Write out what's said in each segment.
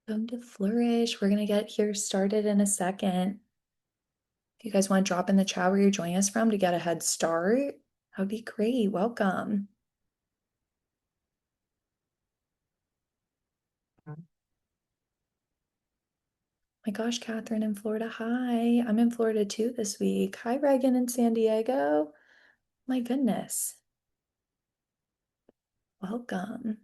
Welcome to Flourish. We're going to get here started in a second. If you guys want to drop in the chat where you're joining us from to get a head start, that would be great. Welcome. My gosh, Catherine in Florida. Hi. I'm in Florida too this week. Hi, Reagan in San Diego. My goodness. Welcome.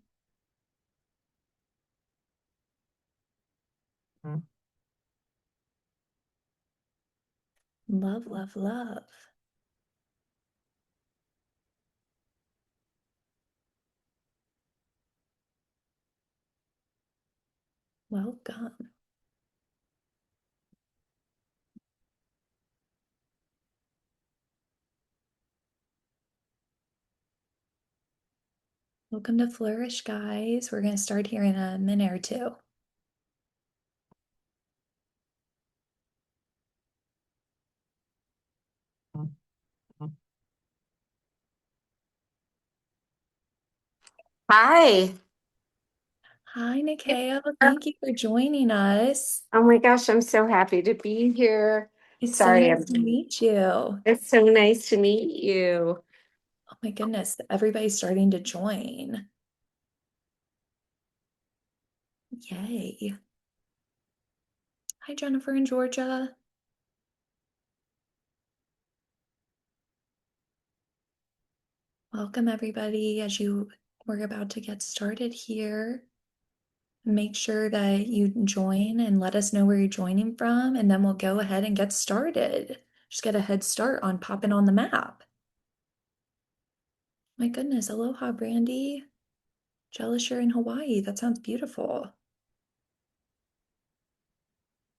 Love, love, love. Welcome. Welcome to Flourish, guys. We're going to start here in a minute or two. Hi. Hi, Nikeo. Thank you for joining us. Oh my gosh, I'm so happy to be here. It's so Sorry, nice to meet you. it's so nice to meet you. Oh my goodness, everybody's starting to join. Yay. Hi, Jennifer in Georgia. Welcome, everybody, as we're about to get started here. Make sure that you join and let us know where you're joining from, and then we'll go ahead and get started. Just get a head start on popping on the map. My goodness, aloha, Brandy. Jealous you're in Hawaii. That sounds beautiful.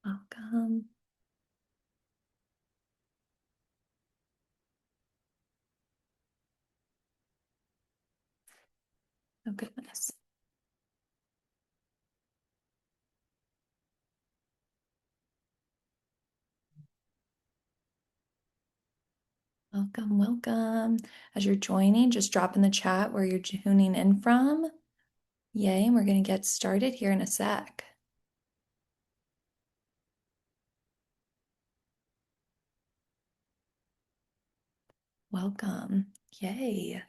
Welcome. Oh, goodness. Welcome, welcome. As you're joining, just drop in the chat where you're tuning in from. Yay, and we're going to get started here in a sec. Welcome. Yay.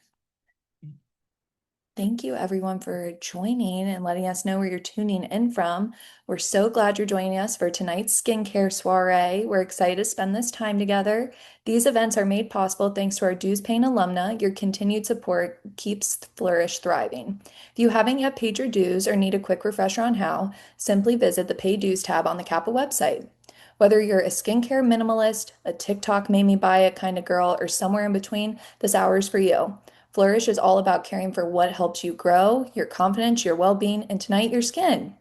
Thank you, everyone, for joining and letting us know where you're tuning in from. We're so glad you're joining us for tonight's skincare soiree. We're excited to spend this time together. These events are made possible thanks to our dues paying alumna. Your continued support keeps Flourish thriving. If you haven't yet paid your dues or need a quick refresher on how, simply visit the Pay Dues tab on the Kappa website. Whether you're a skincare minimalist, a TikTok made me buy it kind of girl, or somewhere in between, this hour is for you. Flourish is all about caring for what helps you grow, your confidence, your well being, and tonight, your skin.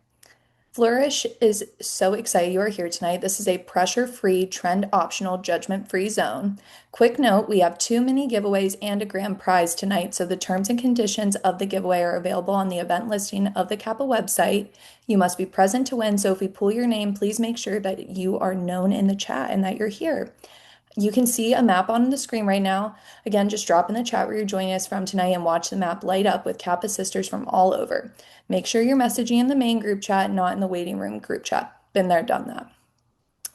Flourish is so excited you are here tonight. This is a pressure free, trend optional, judgment free zone. Quick note we have two mini giveaways and a grand prize tonight, so the terms and conditions of the giveaway are available on the event listing of the Kappa website. You must be present to win, so if we pull your name, please make sure that you are known in the chat and that you're here. You can see a map on the screen right now. Again, just drop in the chat where you're joining us from tonight and watch the map light up with Kappa sisters from all over. Make sure you're messaging in the main group chat, not in the waiting room group chat. Been there, done that.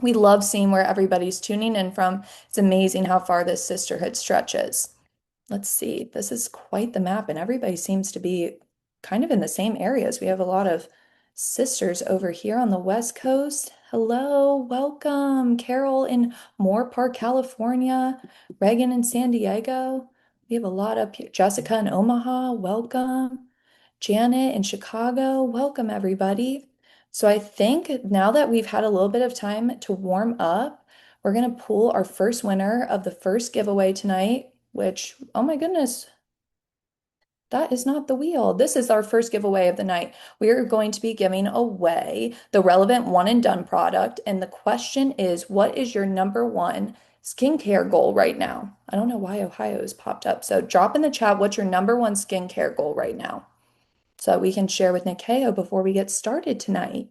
We love seeing where everybody's tuning in from. It's amazing how far this sisterhood stretches. Let's see, this is quite the map, and everybody seems to be kind of in the same areas. We have a lot of sisters over here on the West Coast. Hello, welcome. Carol in Moore Park, California. Reagan in San Diego. We have a lot up here. Jessica in Omaha, welcome. Janet in Chicago, welcome everybody. So I think now that we've had a little bit of time to warm up, we're going to pull our first winner of the first giveaway tonight, which, oh my goodness, that is not the wheel. This is our first giveaway of the night. We are going to be giving away the relevant one and done product. And the question is, what is your number one skincare goal right now? I don't know why Ohio has popped up. So drop in the chat what's your number one skincare goal right now so that we can share with Nikeo before we get started tonight.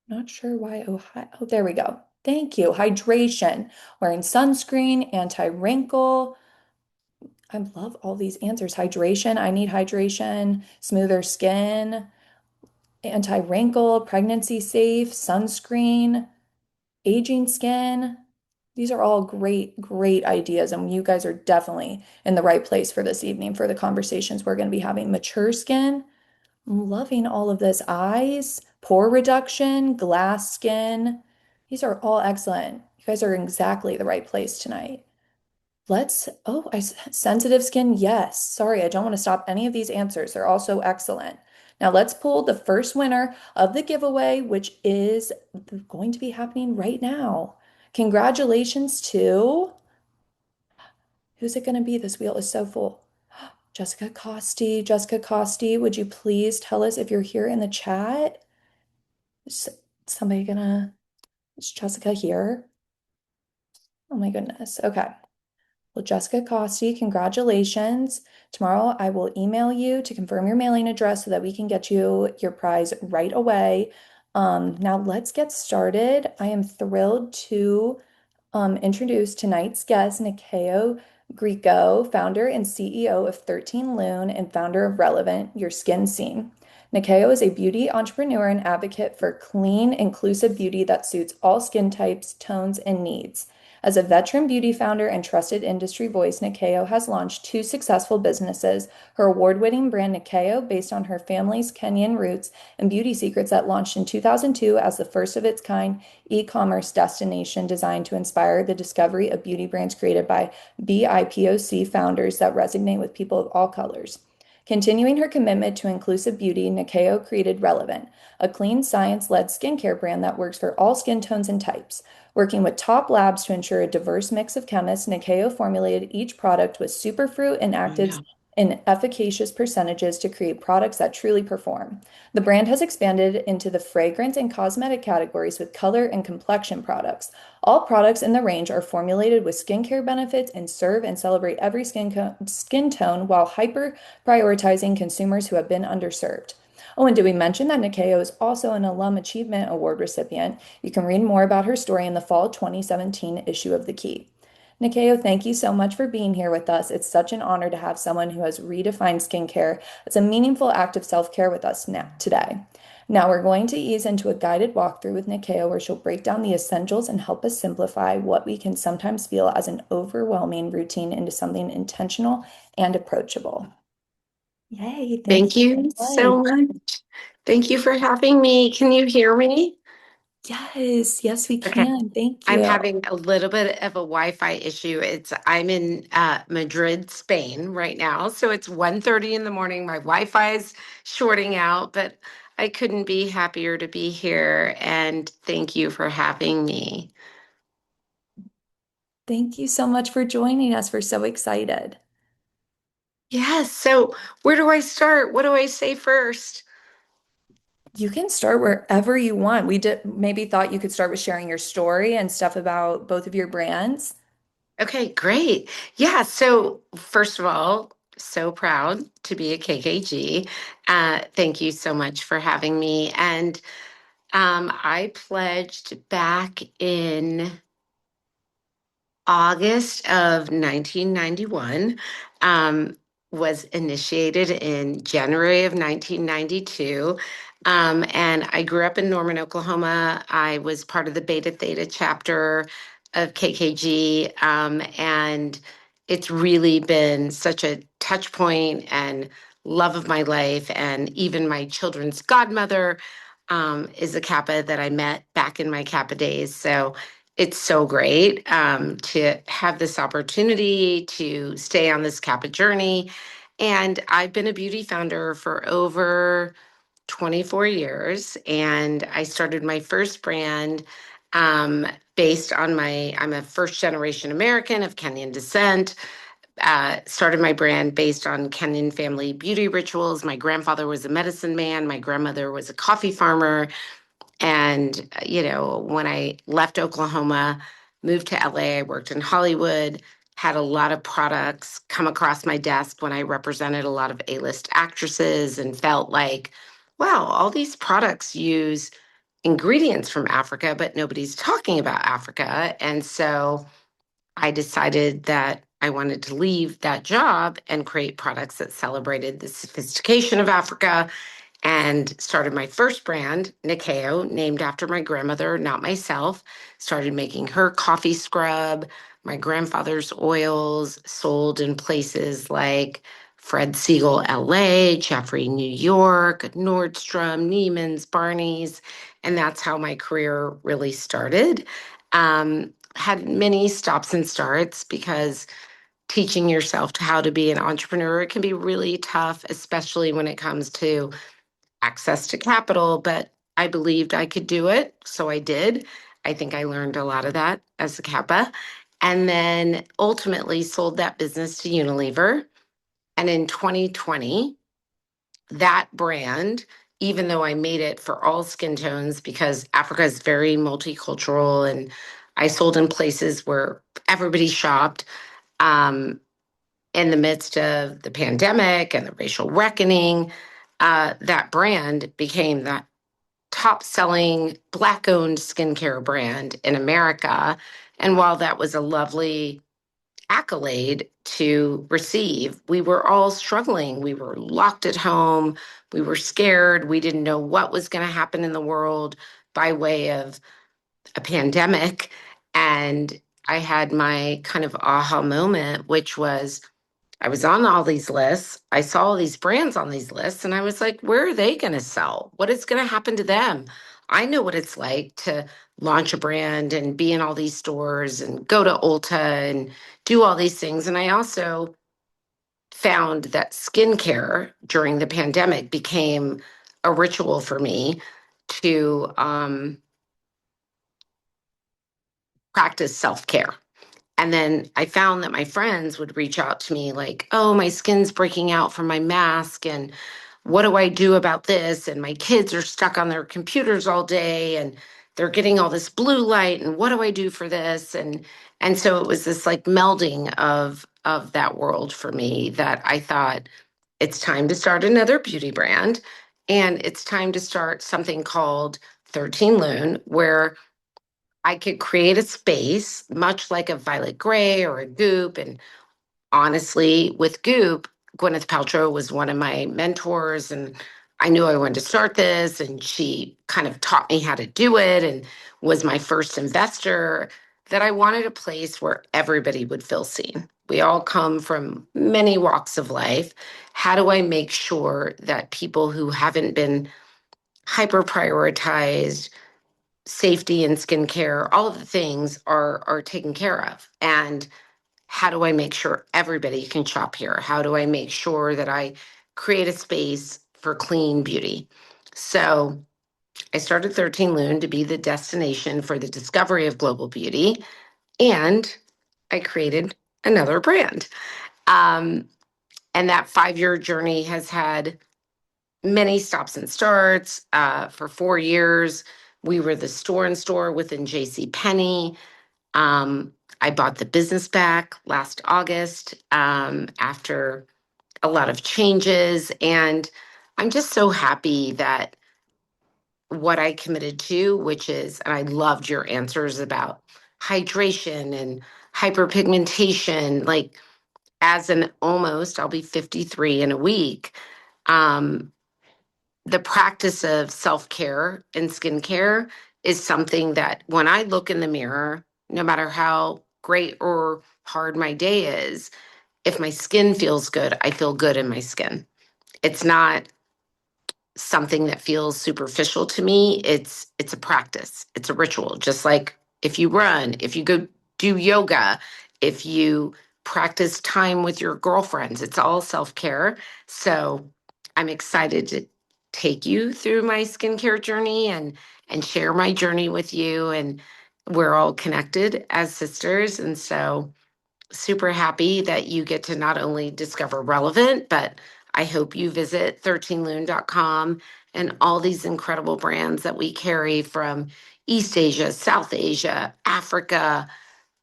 Not sure why Ohio. Oh, there we go. Thank you. Hydration, wearing sunscreen, anti-wrinkle. I love all these answers. Hydration, I need hydration, smoother skin. anti-wrinkle, pregnancy safe, sunscreen, aging skin. These are all great, great ideas, and you guys are definitely in the right place for this evening for the conversations we're going to be having. Mature skin, I'm loving all of this. Eyes, pore reduction, glass skin. These are all excellent. You guys are in exactly the right place tonight. Sensitive skin, yes. Sorry, I don't want to stop any of these answers. They're all so excellent. Now let's pull the first winner of the giveaway, which is going to be happening right now. Congratulations to, who's it going to be? This wheel is so full. Jessica Costi. Jessica Costi, would you please tell us if you're here in the chat? Is somebody gonna, is Jessica here? Oh my goodness. Okay. Well, Jessica Costi, congratulations. Tomorrow I will email you to confirm your mailing address so that we can get you your prize right away. Now let's get started. I am thrilled to introduce tonight's guest, Nikeo Grieco, founder and CEO of 13 Lune and founder of Relevant, Your Skin Scene. Nikeo is a beauty entrepreneur and advocate for clean, inclusive beauty that suits all skin types, tones, and needs. As a veteran beauty founder and trusted industry voice, Nikeo has launched two successful businesses. Her award-winning brand Nikeo, based on her family's Kenyan roots, and Beauty Secrets that launched in 2002 as the first of its kind e-commerce destination designed to inspire the discovery of beauty brands created by BIPOC founders that resonate with people of all colors. Continuing her commitment to inclusive beauty, Nikeo created Relevant, a clean science-led skincare brand that works for all skin tones and types. Working with top labs to ensure a diverse mix of chemists, Nikeo formulated each product with superfruit and Oh actives no. in efficacious percentages to create products that truly perform. The brand has expanded into the fragrance and cosmetic categories with color and complexion products. All products in the range are formulated with skincare benefits and serve and celebrate every skin tone while hyper prioritizing consumers who have been underserved. Oh, and did we mention that Nikeo is also an Alum Achievement Award recipient? You can read more about her story in the fall 2017 issue of The Key. Nikeo, thank you so much for being here with us. It's such an honor to have someone who has redefined skincare as a meaningful act of self-care with us now today. Now we're going to ease into a guided walkthrough with Nikeo where she'll break down the essentials and help us simplify what we can sometimes feel as an overwhelming routine into something intentional and approachable. Yay, thank you Thank you so much. so much. Thank you for having me. Can you hear me? Yes, yes, we Okay. can. Thank I'm you. having a little bit of a Wi-Fi issue. I'm in Madrid, Spain right now. So it's 1:30 in the morning. My Wi-Fi is shorting out, but I couldn't be happier to be here. And thank you for having me. Thank you so much for joining us. We're so excited. Yes. So where do I start? What do I say first? You can start wherever you want. We did maybe thought you could start with sharing your story and stuff about both of your brands. Okay, great. Yeah. So, first of all, so proud to be a KKG. Thank you so much for having me. And I pledged back in August of 1991, was initiated in January of 1992. And I grew up in Norman, Oklahoma. I was part of the Beta Theta chapter of KKG. And it's really been such a touch point and love of my life. And even my children's godmother is a Kappa that I met back in my Kappa days. So it's so great to have this opportunity to stay on this Kappa journey. And I've been a beauty founder for over 24 years. And I started my first brand um, based on I'm a first generation American of Kenyan descent. Started my brand based on Kenyan family beauty rituals. My grandfather was a medicine man, my grandmother was a coffee farmer. And, when I left Oklahoma, moved to LA, I worked in Hollywood, had a lot of products come across my desk when I represented a lot of A-list actresses and felt like, wow, all these products use ingredients from Africa, but nobody's talking about Africa. And so I decided that I wanted to leave that job and create products that celebrated the sophistication of Africa and started my first brand, Nikeo, named after my grandmother, not myself. Started making her coffee scrub, my grandfather's oils, sold in places like Fred Siegel, LA, Jeffrey, New York, Nordstrom, Neiman's, Barney's. And that's how my career really started. Had many stops and starts because teaching yourself how to be an entrepreneur can be really tough, especially when it comes to access to capital, but I believed I could do it. So I did. I think I learned a lot of that as a Kappa. And then ultimately sold that business to Unilever. And in 2020, that brand, even though I made it for all skin tones because Africa is very multicultural and I sold in places where everybody shopped, um, in the midst of the pandemic and the racial reckoning, that brand became the top selling Black owned skincare brand in America. And while that was a lovely accolade to receive, we were all struggling. We were locked at home. We were scared. We didn't know what was going to happen in the world by way of a pandemic. And I had my kind of aha moment, which was I was on all these lists. I saw all these brands on these lists, and I was like, where are they going to sell? What is going to happen to them? I know what it's like to launch a brand and be in all these stores and go to Ulta and do all these things. And I also found that skincare during the pandemic became a ritual for me to practice self care. And then I found that my friends would reach out to me like, oh, my skin's breaking out from my mask. And what do I do about this? And my kids are stuck on their computers all day and they're getting all this blue light. And what do I do for this? And so it was this like melding of that world for me that I thought it's time to start another beauty brand. And it's time to start something called 13 Lune, where I could create a space, much like a Violet Gray or a Goop. And honestly, with Goop, Gwyneth Paltrow was one of my mentors, and I knew I wanted to start this. And she kind of taught me how to do it and was my first investor. That I wanted a place where everybody would feel seen. We all come from many walks of life. How do I make sure that people who haven't been hyper prioritized, safety and skincare, all of the things are taken care of? And how do I make sure everybody can shop here? How do I make sure that I create a space for clean beauty? So I started 13 Lune to be the destination for the discovery of global beauty. And I created another brand. Um, and that 5 year journey has had many stops and starts. For 4 years, we were the store in store within J.C. Penney. I bought the business back last August after a lot of changes. And I'm just so happy that what I committed to, which is, and I loved your answers about hydration and hyperpigmentation. Like, as an almost, I'll be 53 in a week. Um, the practice of self care and skincare is something that when I look in the mirror, no matter how great or hard my day is, if my skin feels good, I feel good in my skin. It's not something that feels superficial to me. It's a practice. It's a ritual. Just like if you run, if you go do yoga, if you practice time with your girlfriends, it's all self-care. So I'm excited to take you through my skincare journey and share my journey with you. And we're all connected as sisters. And so super happy that you get to not only discover relevant, but I hope you visit 13lune.com and all these incredible brands that we carry from East Asia, South Asia, Africa,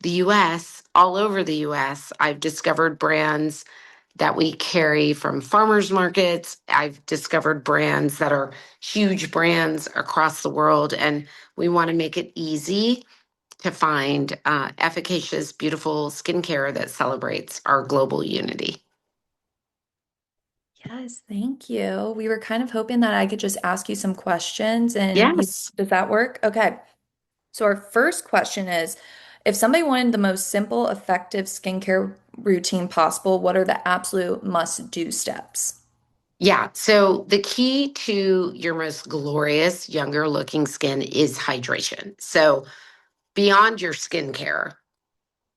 the US, all over the US. I've discovered brands that we carry from farmers markets. I've discovered brands that are huge brands across the world, and we want to make it easy to find efficacious, beautiful skincare that celebrates our global unity. Yes, thank you. We were kind of hoping that I could just ask you some questions and Yes. does that work? Okay. So our first question is, if somebody wanted the most simple, effective skincare routine possible, what are the absolute must-do steps? Yeah. So the key to your most glorious, younger looking skin is hydration. So beyond your skincare,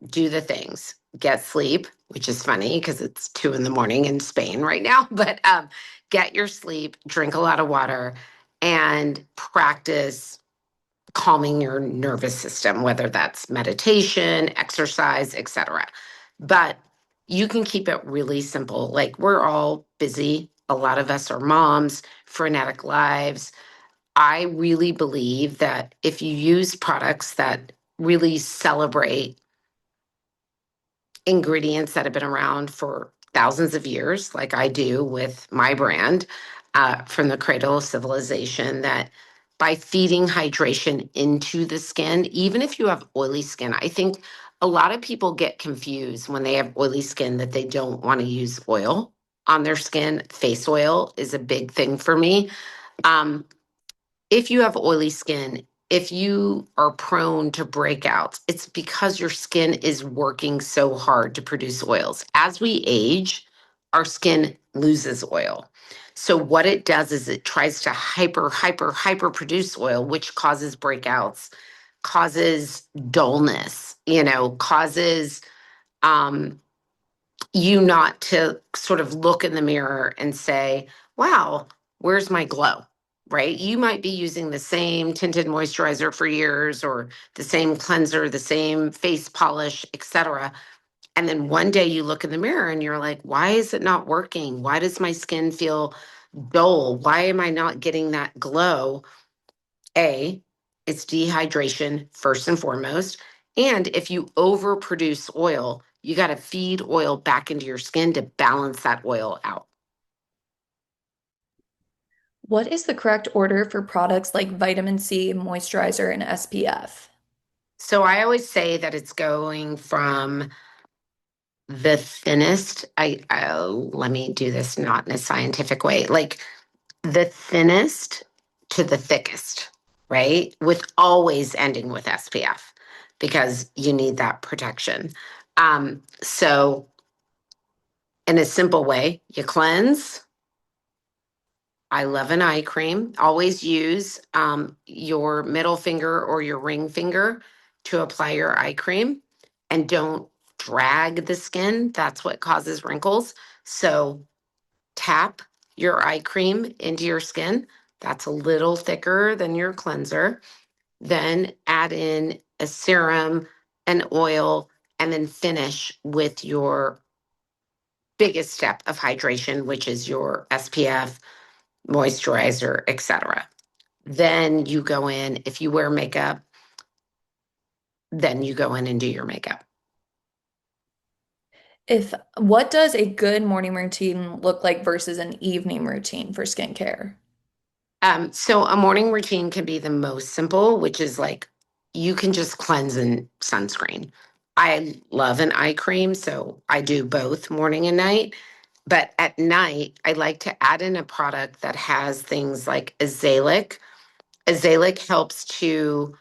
do the things. Get sleep, which is funny because it's 2 in the morning in Spain right now, but get your sleep, drink a lot of water, and practice calming your nervous system, whether that's meditation, exercise, etc. But you can keep it really simple. Like we're all busy. A lot of us are moms, frenetic lives. I really believe that if you use products that really celebrate ingredients that have been around for thousands of years, like I do with my brand, from the cradle of civilization, that by feeding hydration into the skin, even if you have oily skin, I think a lot of people get confused when they have oily skin that they don't want to use oil on their skin. Face oil is a big thing for me. Um, if you have oily skin, if you are prone to breakouts, it's because your skin is working so hard to produce oils. As we age, our skin loses oil. So, what it does is it tries to hyper produce oil, which causes breakouts, causes dullness, causes um, you not to sort of look in the mirror and say, wow, where's my glow? Right? You might be using the same tinted moisturizer for years or the same cleanser, the same face polish, etc. And then one day you look in the mirror and you're like, why is it not working? Why does my skin feel dull? Why am I not getting that glow? A, it's dehydration first and foremost. And if you overproduce oil, you got to feed oil back into your skin to balance that oil out. What is the correct order for products like vitamin C, moisturizer, and SPF? So I always say that it's going from the thinnest. Let me do this not in a scientific way. Like the thinnest to the thickest, right? With always ending with SPF because you need that protection. So in a simple way, you cleanse. I love an eye cream. Always use your middle finger or your ring finger to apply your eye cream and don't drag the skin. That's what causes wrinkles. So tap your eye cream into your skin. That's a little thicker than your cleanser. Then add in a serum, an oil, and then finish with your biggest step of hydration, which is your SPF, moisturizer, etc. Then you go in, if you wear makeup, then you go in and do your makeup. If what does a good morning routine look like versus an evening routine for skincare? So a morning routine can be the most simple, which is like you can just cleanse and sunscreen. I love an eye cream, so I do both morning and night. But at night, I like to add in a product that has things like azelaic. Azelaic helps to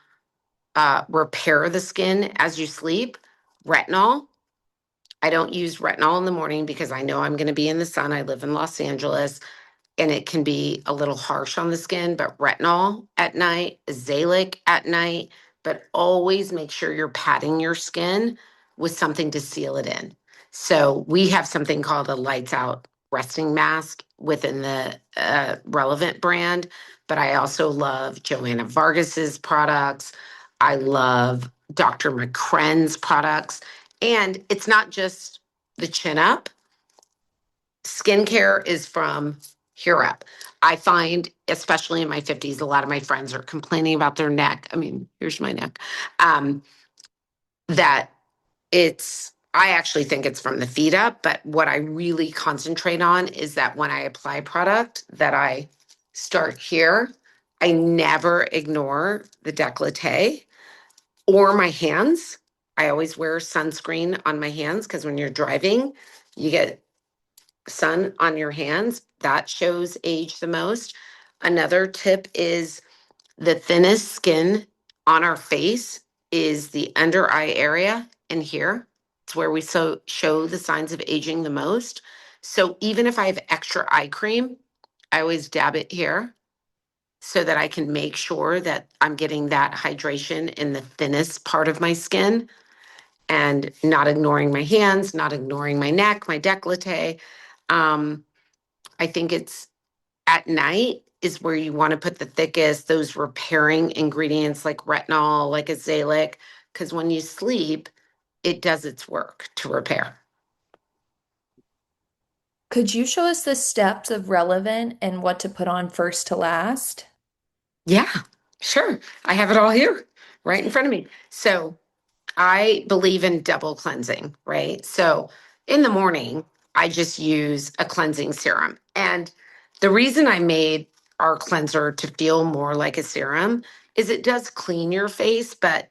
repair the skin as you sleep. Retinol. I don't use retinol in the morning because I know I'm going to be in the sun. I live in Los Angeles and it can be a little harsh on the skin, but retinol at night, azelaic at night, but always make sure you're patting your skin with something to seal it in. So we have something called a lights out resting mask within the Relevant brand, but I also love Joanna Vargas's products. I love Dr. McCren's products. And it's not just the chin up. Skincare is from here up. I find, especially in my 50s, a lot of my friends are complaining about their neck. I mean, here's my neck. Um, that I actually think it's from the feet up, but what I really concentrate on is that when I apply product, that I start here. I never ignore the décolleté or my hands. I always wear sunscreen on my hands because when you're driving, you get sun on your hands. That shows age the most. Another tip is the thinnest skin on our face is the under eye area in here. It's where we show the signs of aging the most. So even if I have extra eye cream, I always dab it here so that I can make sure that I'm getting that hydration in the thinnest part of my skin and not ignoring my hands, not ignoring my neck, my décolleté. Um, I think it's at night is where you want to put the thickest, those repairing ingredients like retinol, like azelaic, because when you sleep, it does its work to repair. Could you show us the steps of relevant and what to put on first to last? Yeah, sure. I have it all here right in front of me. So I believe in double cleansing, right? So in the morning, I just use a cleansing serum. And the reason I made our cleanser to feel more like a serum is it does clean your face, but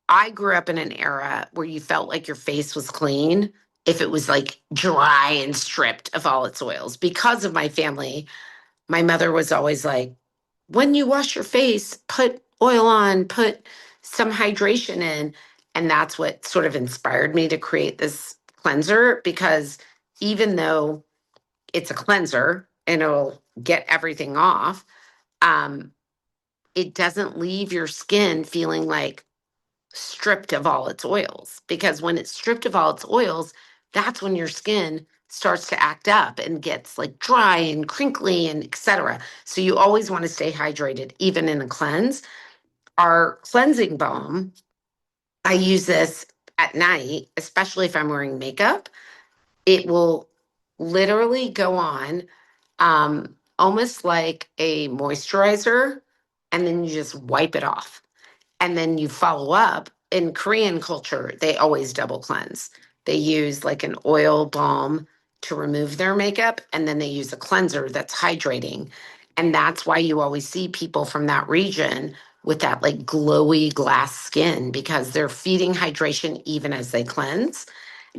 I grew up in an era where you felt like your face was clean if it was like dry and stripped of all its oils. Because of my family, my mother was always like, when you wash your face, put oil on, put some hydration in. And that's what sort of inspired me to create this cleanser because even though it's a cleanser and it'll get everything off, um, it doesn't leave your skin feeling like stripped of all its oils. Because when it's stripped of all its oils, that's when your skin starts to act up and gets like dry and crinkly and etc. So you always want to stay hydrated, even in a cleanse. Our cleansing balm, I use this at night, especially if I'm wearing makeup. It will literally go on almost like a moisturizer, and then you just wipe it off. And then you follow up. In Korean culture, they always double cleanse. They use like an oil balm to remove their makeup, and then they use a cleanser that's hydrating. And that's why you always see people from that region with that like glowy glass skin because they're feeding hydration even as they cleanse.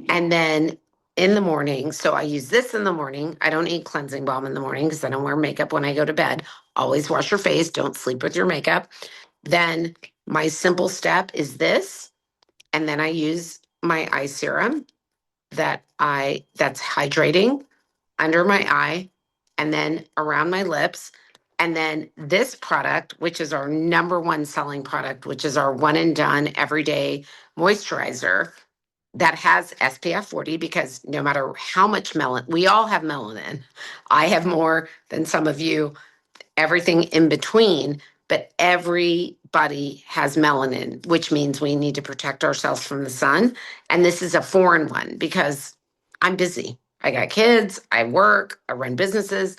And then in the morning, so I use this in the morning. I don't need cleansing balm in the morning because I don't wear makeup when I go to bed. Always wash your face. Don't sleep with your makeup. Then my simple step is this, and then I use my eye serum that's hydrating under my eye and then around my lips. And then this product, which is our number one selling product, which is our one and done everyday moisturizer that has SPF 40 because no matter how much melanin, we all have melanin. I have more than some of you, everything in between, but everybody has melanin, which means we need to protect ourselves from the sun. And this is a foreign one because I'm busy. I got kids, I work, I run businesses.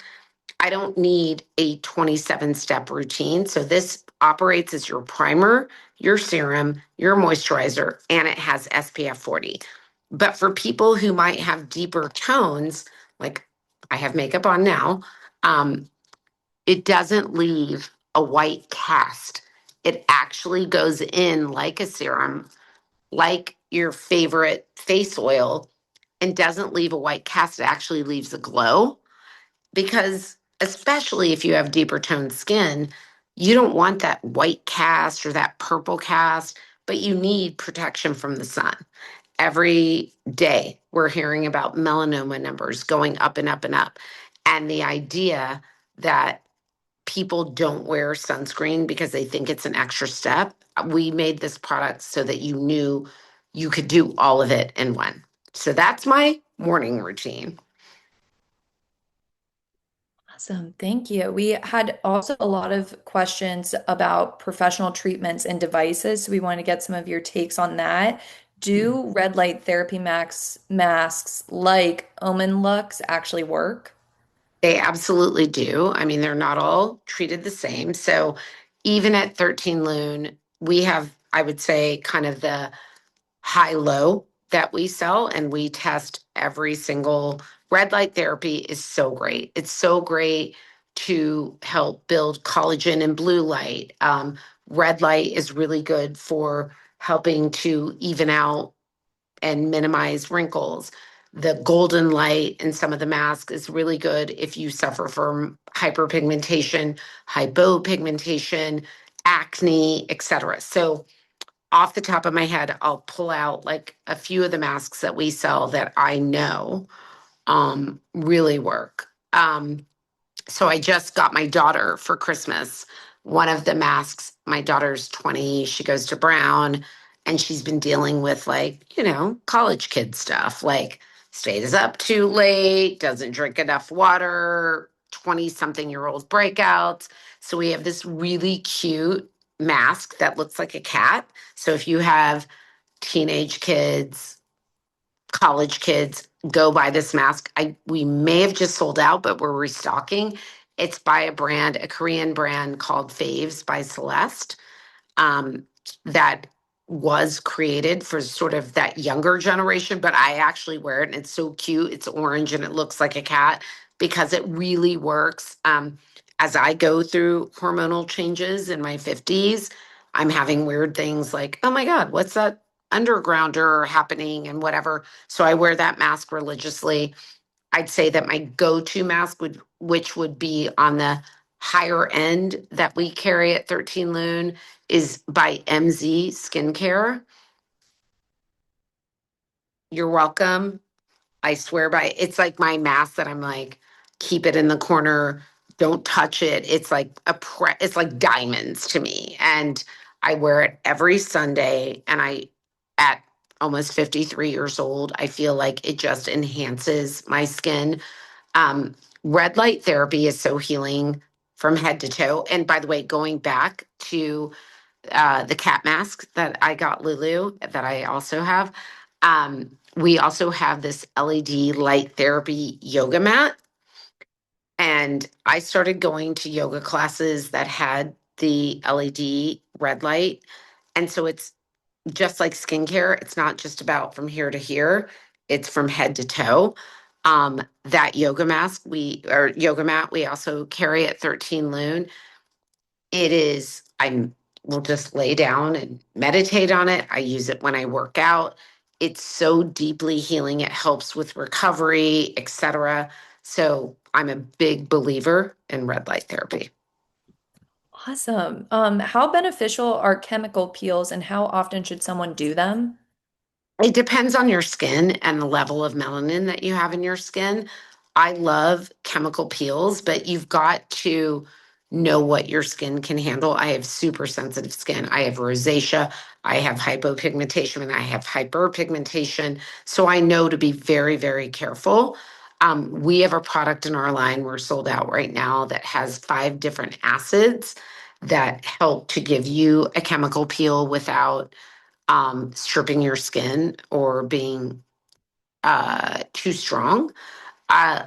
I don't need a 27-step routine. So this operates as your primer, your serum, your moisturizer, and it has SPF 40. But for people who might have deeper tones, like I have makeup on now, um, it doesn't leave a white cast. It actually goes in like a serum, like your favorite face oil, and doesn't leave a white cast. It actually leaves a glow because, especially if you have deeper toned skin, you don't want that white cast or that purple cast, but you need protection from the sun. Every day, we're hearing about melanoma numbers going up and up and up. And the idea that people don't wear sunscreen because they think it's an extra step. We made this product so that you knew you could do all of it in one. So that's my morning routine. Awesome. Thank you. We had also a lot of questions about professional treatments and devices. So we want to get some of your takes on that. Do red light therapy masks like Omen Lux actually work? They absolutely do. I mean, they're not all treated the same. So even at 13 Loon, we have, I would say, kind of the high low that we sell, and we test every single red light therapy is so great. It's so great to help build collagen and blue light. Red light is really good for helping to even out and minimize wrinkles. The golden light in some of the masks is really good if you suffer from hyperpigmentation, hypopigmentation, acne, etc. So off the top of my head, I'll pull out like a few of the masks that we sell that I know really work. So I just got my daughter for Christmas one of the masks. My daughter's 20, she goes to Brown, and she's been dealing with like, college kid stuff, like stays up too late, doesn't drink enough water, 20 something year old breakouts. So we have this really cute mask that looks like a cat. So if you have teenage kids, college kids, go buy this mask. We may have just sold out, but we're restocking. It's by a Korean brand called Faves by Celeste. Um, that was created for sort of that younger generation, but I actually wear it and it's so cute. It's orange and it looks like a cat because it really works. As I go through hormonal changes in my 50s, I'm having weird things like, oh my God, what's that undergrounder happening and whatever. So I wear that mask religiously. I'd say that my go-to mask which would be on the higher end that we carry at 13 Loon, is by MZ Skincare. You're welcome. I swear by it's like my mask that I'm like, keep it in the corner, don't touch it. It's like it's like diamonds to me. And I wear it every Sunday. And at almost 53 years old, I feel like it just enhances my skin. Um, Red light therapy is so healing from head to toe. And by the way, going back to the cat mask that I got Lulu, that I also have, we also have this LED light therapy yoga mat. And I started going to yoga classes that had the LED red light. And so it's just like skincare, it's not just about from here to here, it's from head to toe. That yoga mat, we also carry at 13 Loon. It is, I will just lay down and meditate on it. I use it when I work out. It's so deeply healing. It helps with recovery, etc. So I'm a big believer in red light therapy. Awesome. How beneficial are chemical peels and how often should someone do them? It depends on your skin and the level of melanin that you have in your skin. I love chemical peels, but you've got to know what your skin can handle. I have super sensitive skin. I have rosacea, I have hypopigmentation, and I have hyperpigmentation. So I know to be very, very careful. We have a product in our line, we're sold out right now, that has 5 different acids that help to give you a chemical peel without stripping your skin or being too strong.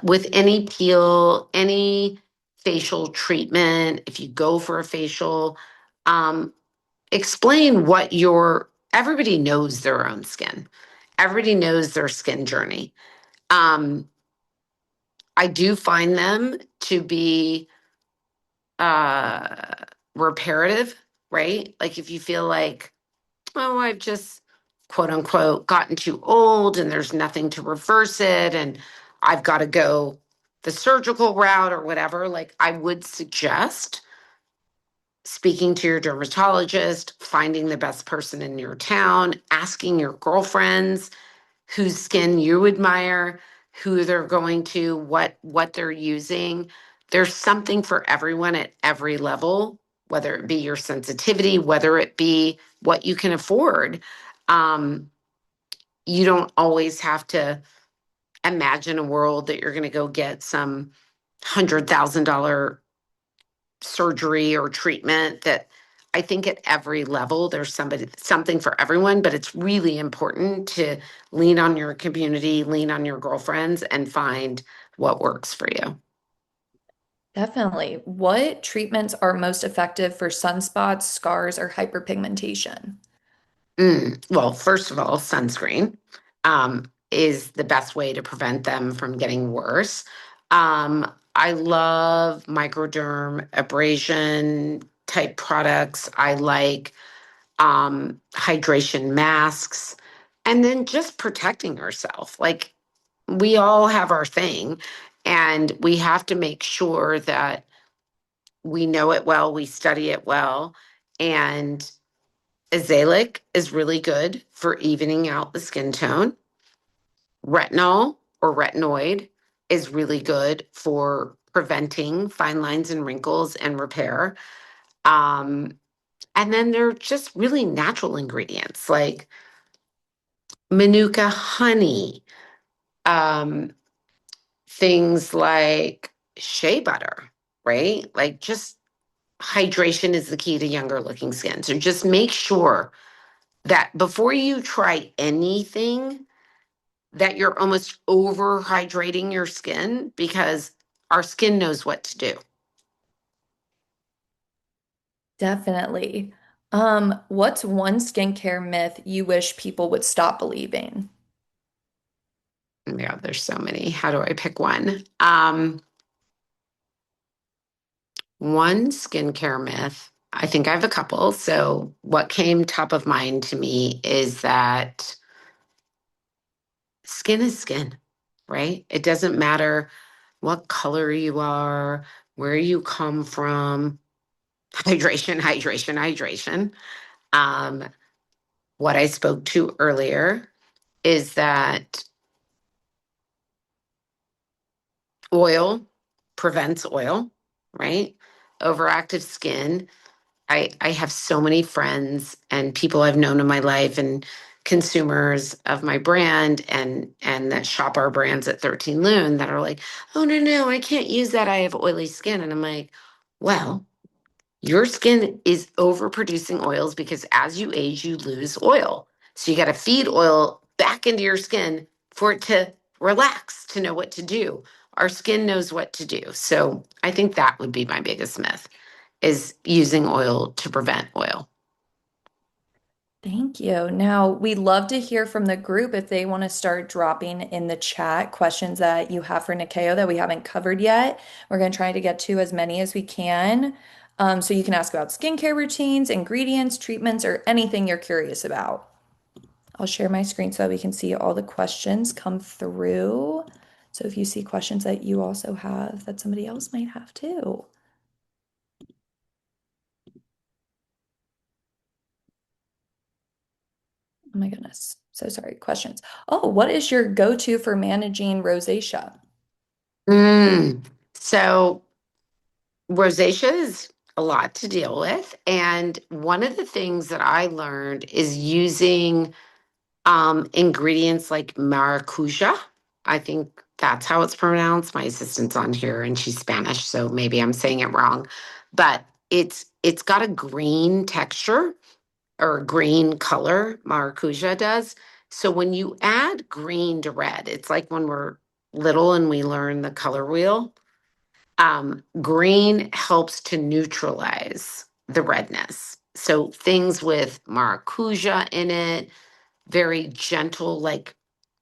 With any peel, any facial treatment, if you go for a facial, um, explain everybody knows their own skin. Everybody knows their skin journey. Um, I do find them to be uh, reparative, right? Like if you feel like, oh, I've just quote unquote gotten too old and there's nothing to reverse it and I've got to go the surgical route or whatever, like I would suggest speaking to your dermatologist, finding the best person in your town, asking your girlfriends whose skin you admire, who they're going to, what they're using. There's something for everyone at every level, whether it be your sensitivity, whether it be what you can afford. Um, you don't always have to imagine a world that you're going to go get some $100,000 surgery or treatment. That I think at every level there's something for everyone, but it's really important to lean on your community, lean on your girlfriends, and find what works for you. Definitely. What treatments are most effective for sunspots, scars, or hyperpigmentation? Well, first of all, sunscreen is the best way to prevent them from getting worse. I love microderm abrasion type products. I like hydration masks, and then just protecting yourself. Like we all have our thing, and we have to make sure that we know it well, we study it well, and azelaic is really good for evening out the skin tone. Retinol or retinoid is really good for preventing fine lines and wrinkles and repair. Um, and then they're just really natural ingredients like manuka honey, um, things like shea butter, right? Like just hydration is the key to younger looking skin. So just make sure that before you try anything, that you're almost over hydrating your skin because our skin knows what to do. Definitely. What's one skincare myth you wish people would stop believing? Yeah, there's so many. How do I pick one? One skincare myth. I think I have a couple. So, what came top of mind to me is that skin is skin, right? It doesn't matter what color you are, where you come from. Hydration, hydration, hydration. Um, what I spoke to earlier is that oil prevents oil, right? Overactive skin. I have so many friends and people I've known in my life and consumers of my brand and that shop our brands at 13 Loon that are like, oh no, I can't use that. I have oily skin. And I'm like, well, your skin is overproducing oils because as you age, you lose oil. So you got to feed oil back into your skin for it to relax, to know what to do. Our skin knows what to do. So I think that would be my biggest myth is using oil to prevent oil. Thank you. Now, we'd love to hear from the group if they want to start dropping in the chat questions that you have for Nikeo that we haven't covered yet. We're going to try to get to as many as we can. So you can ask about skincare routines, ingredients, treatments, or anything you're curious about. I'll share my screen so that we can see all the questions come through. So if you see questions that you also have that somebody else might have too. Oh my goodness. So sorry. Questions. Oh, what is your go-to for managing rosacea? So rosacea is a lot to deal with. And one of the things that I learned is using ingredients like maracuja. I think that's how it's pronounced. My assistant's on here and she's Spanish, so maybe I'm saying it wrong. But it's got a green texture or green color, maracuja does. So when you add green to red, it's like when we're little and we learn the color wheel. Green helps to neutralize the redness. So things with maracuja in it, very gentle, like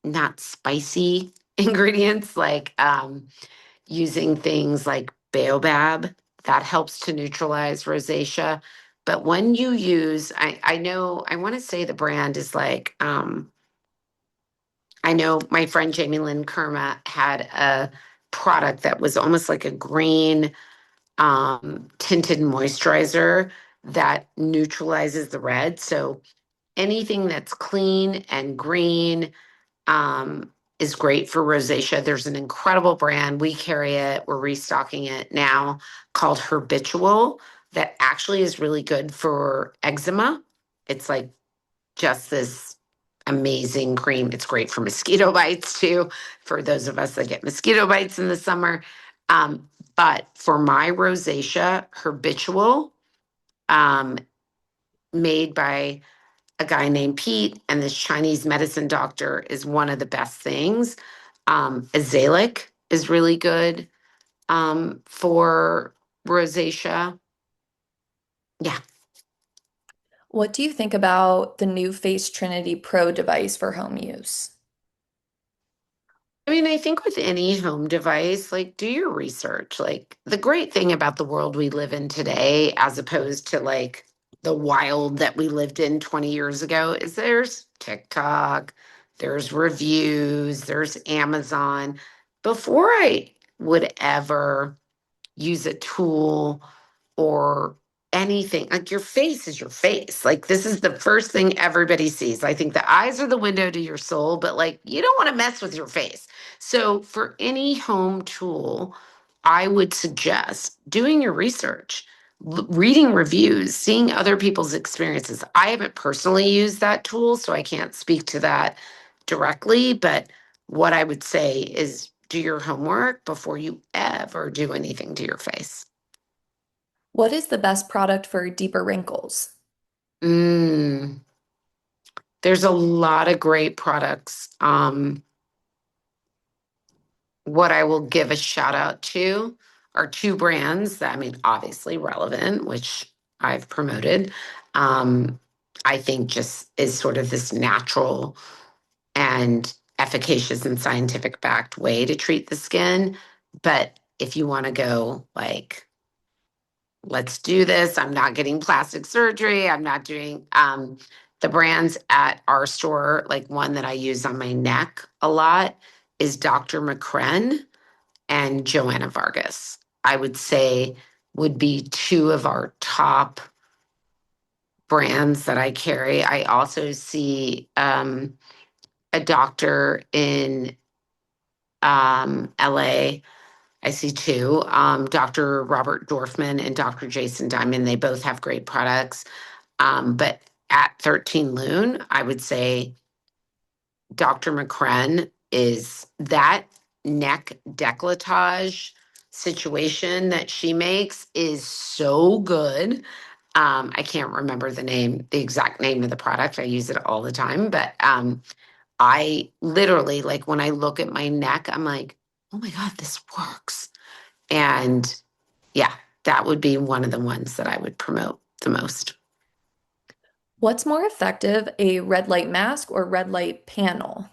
not spicy ingredients, like using things like baobab, that helps to neutralize rosacea. But when you use, I know, I want to say the brand is like, I know my friend Jamie Lynn Kerma had a product that was almost like a green tinted moisturizer that neutralizes the red. So anything that's clean and green is great for rosacea. There's an incredible brand. We carry it. We're restocking it now called Habitual that actually is really good for eczema. It's like just this amazing cream. It's great for mosquito bites too, for those of us that get mosquito bites in the summer. Um, but for my rosacea, Habitual, um, made by a guy named Pete and this Chinese medicine doctor is one of the best things. Azelaic is really good for rosacea. Yeah. What do you think about the new Face Trinity Pro device for home use? I mean, I think with any home device, like do your research. Like the great thing about the world we live in today, as opposed to the wild that we lived in 20 years ago, is there's TikTok, there's reviews, there's Amazon. Before I would ever use a tool or anything. Like your face is your face. Like this is the first thing everybody sees. I think the eyes are the window to your soul, but like you don't want to mess with your face. So for any home tool, I would suggest doing your research, reading reviews, seeing other people's experiences. I haven't personally used that tool, so I can't speak to that directly, but what I would say is do your homework before you ever do anything to your face. What is the best product for deeper wrinkles? Mm, there's a lot of great products. What I will give a shout out to are two brands that, I mean, obviously relevant, which I've promoted. Um, I think just is sort of this natural and efficacious and scientific backed way to treat the skin. But if you want to go like let's do this. I'm not getting plastic surgery. I'm not doing the brands at our store, like one that I use on my neck a lot is Dr. McCren and Joanna Vargas. I would say would be two of our top brands that I carry. I also see a doctor in LA. I see two, Dr. Robert Dorfman and Dr. Jason Diamond. They both have great products. But at 13 Loon, I would say Dr. McCren is that neck decolletage situation that she makes is so good. I can't remember the exact name of the product. I use it all the time, but I literally, like, when I look at my neck, I'm like, oh my God, this works. And yeah, that would be one of the ones that I would promote the most. What's more effective, a red light mask or red light panel?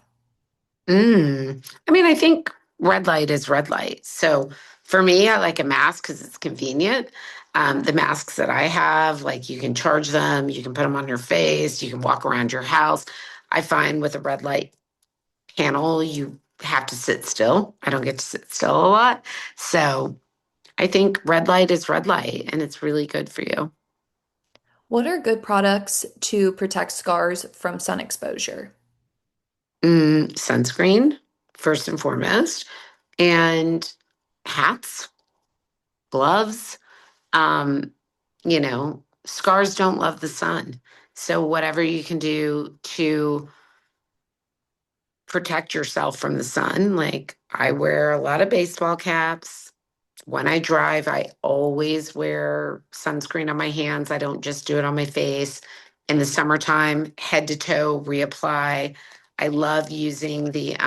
I mean, I think red light is red light. So for me, I like a mask because it's convenient. The masks that I have, like you can charge them, you can put them on your face, you can walk around your house. I find with a red light panel, you have to sit still. I don't get to sit still a lot. So I think red light is red light and it's really good for you. What are good products to protect scars from sun exposure? Sunscreen, first and foremost, and hats, gloves. Um, scars don't love the sun. So whatever you can do to protect yourself from the sun, like I wear a lot of baseball caps. When I drive, I always wear sunscreen on my hands. I don't just do it on my face. In the summertime, head to toe, reapply. I love using the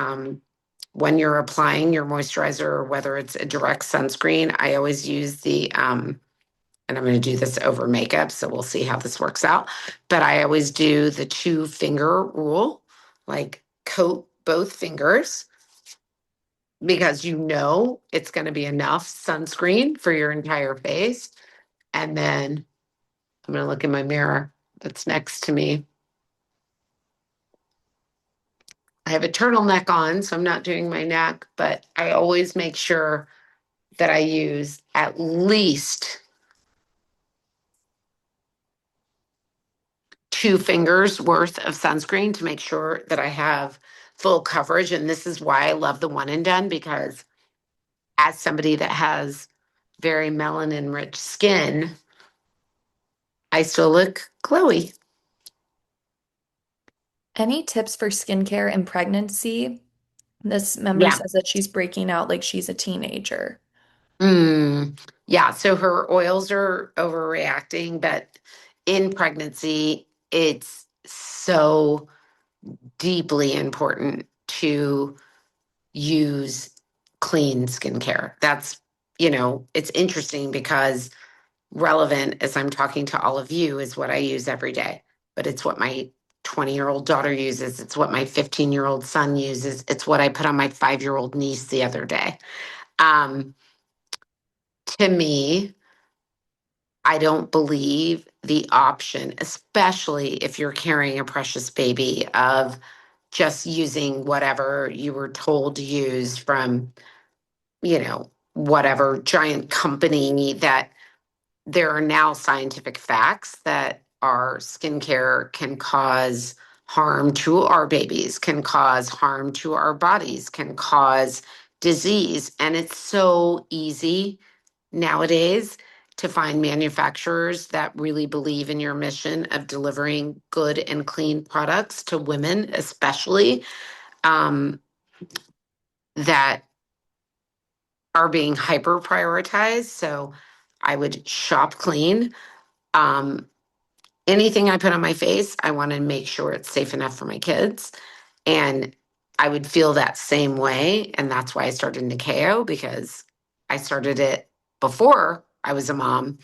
when you're applying your moisturizer, or whether it's a direct sunscreen, I always use the and I'm going to do this over makeup, so we'll see how this works out. But I always do the 2 finger rule, like coat both fingers because you know it's going to be enough sunscreen for your entire face. And then I'm going to look in my mirror that's next to me. I have a turtleneck on, so I'm not doing my neck, but I always make sure that I use at least 2 fingers worth of sunscreen to make sure that I have full coverage. And this is why I love the one and done because as somebody that has very melanin rich skin, I still look glowy. Any tips for skincare and pregnancy? This member Yeah. says that she's breaking out like she's a teenager. Yeah. So her oils are overreacting, but in pregnancy, it's so deeply important to use clean skincare. It's interesting because relevant as I'm talking to all of you is what I use every day, but it's what my 20-year-old daughter uses. It's what my 15-year-old son uses. It's what I put on my 5-year-old niece the other day. Um, to me, I don't believe the option, especially if you're carrying a precious baby, of just using whatever you were told to use from, whatever giant company. That there are now scientific facts that our skincare can cause harm to our babies, can cause harm to our bodies, can cause disease. And it's so easy nowadays to find manufacturers that really believe in your mission of delivering good and clean products to women, especially, um, that are being hyper prioritized. So I would shop clean. Um, Anything I put on my face, I want to make sure it's safe enough for my kids. And I would feel that same way. And that's why I started Nikeo, because I started it before I was a mom,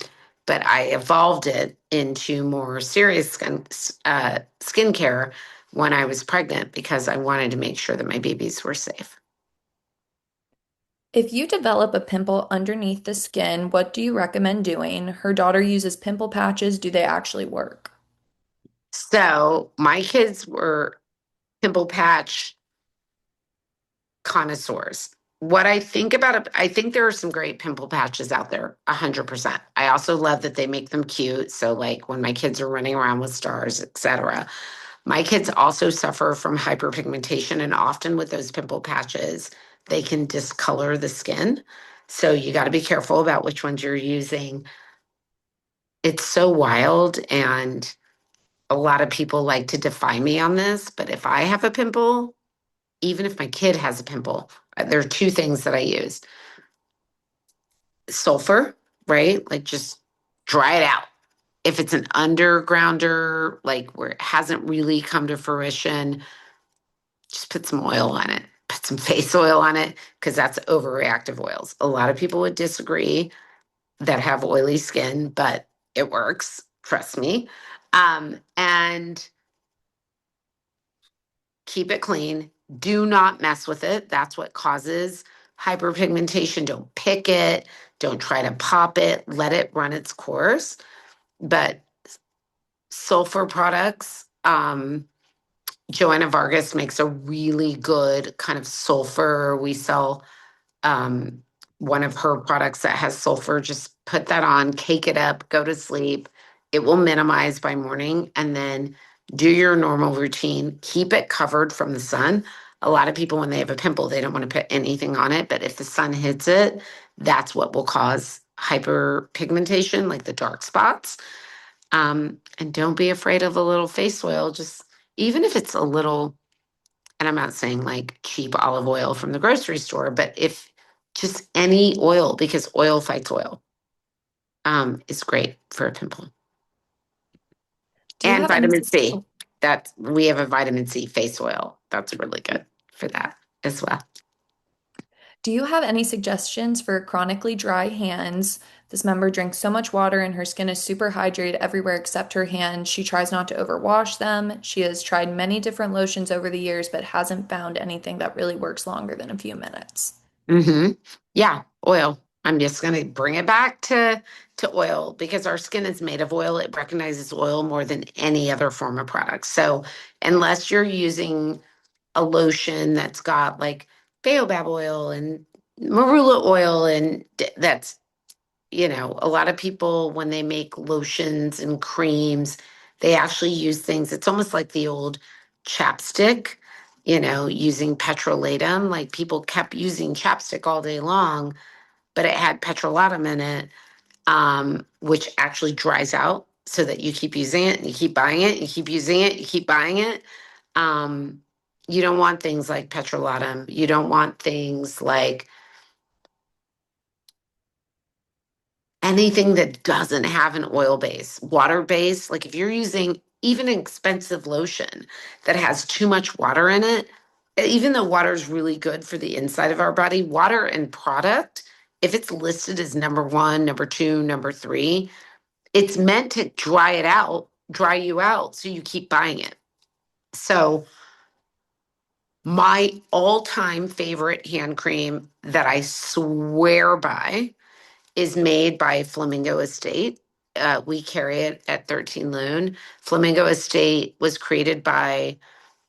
but I evolved it into more serious skincare when I was pregnant because I wanted to make sure that my babies were safe. If you develop a pimple underneath the skin, what do you recommend doing? Her daughter uses pimple patches. Do they actually work? So my kids were pimple patch connoisseurs. What I think about it, I think there are some great pimple patches out there, 100%. I also love that they make them cute. So, like when my kids are running around with stars, etc. My kids also suffer from hyperpigmentation, and often with those pimple patches, they can discolor the skin. So, you got to be careful about which ones you're using. It's so wild, and a lot of people like to defy me on this. But if I have a pimple, even if my kid has a pimple, there are two things that I use: sulfur, right? Like just dry it out. If it's an undergrounder, like where it hasn't really come to fruition, just put some oil on it, put some face oil on it, because that's overreactive oils. A lot of people would disagree that have oily skin, but it works. Trust me. And keep it clean. Do not mess with it. That's what causes hyperpigmentation. Don't pick it. Don't try to pop it. Let it run its course. But sulfur products, Joanna Vargas makes a really good kind of sulfur. We sell um, one of her products that has sulfur. Just put that on, cake it up, go to sleep. It will minimize by morning, and then do your normal routine. Keep it covered from the sun. A lot of people, when they have a pimple, they don't want to put anything on it. But if the sun hits it, that's what will cause hyperpigmentation, like the dark spots. And don't be afraid of a little face oil. Just even if it's a little, and I'm not saying like cheap olive oil from the grocery store, but if just any oil, because oil fights oil, is great for a pimple. Do you And have any, vitamin C. That we have a vitamin C face oil. That's really good for that as well. do you have any suggestions for chronically dry hands? This member drinks so much water and her skin is super hydrated everywhere except her hands. She tries not to overwash them. She has tried many different lotions over the years, but hasn't found anything that really works longer than a few minutes. Hmm. Yeah, oil. I'm just going to bring it back to oil because our skin is made of oil. It recognizes oil more than any other form of product. So unless you're using a lotion that's got like baobab oil and marula oil, and that's, a lot of people when they make lotions and creams, they actually use things. It's almost like the old chapstick, using petrolatum. Like people kept using chapstick all day long, but it had petrolatum in it, which actually dries out so that you keep using it and you keep buying it, you keep using it, you keep buying it. Um, you don't want things like petrolatum. You don't want things like anything that doesn't have an oil base, water base. Like if you're using even an expensive lotion that has too much water in it, even though water is really good for the inside of our body, water and product, if it's listed as number one, number two, number three, it's meant to dry it out, dry you out so you keep buying it. So my all-time favorite hand cream that I swear by is made by Flamingo Estate. We carry it at 13 Loon. Flamingo Estate was created by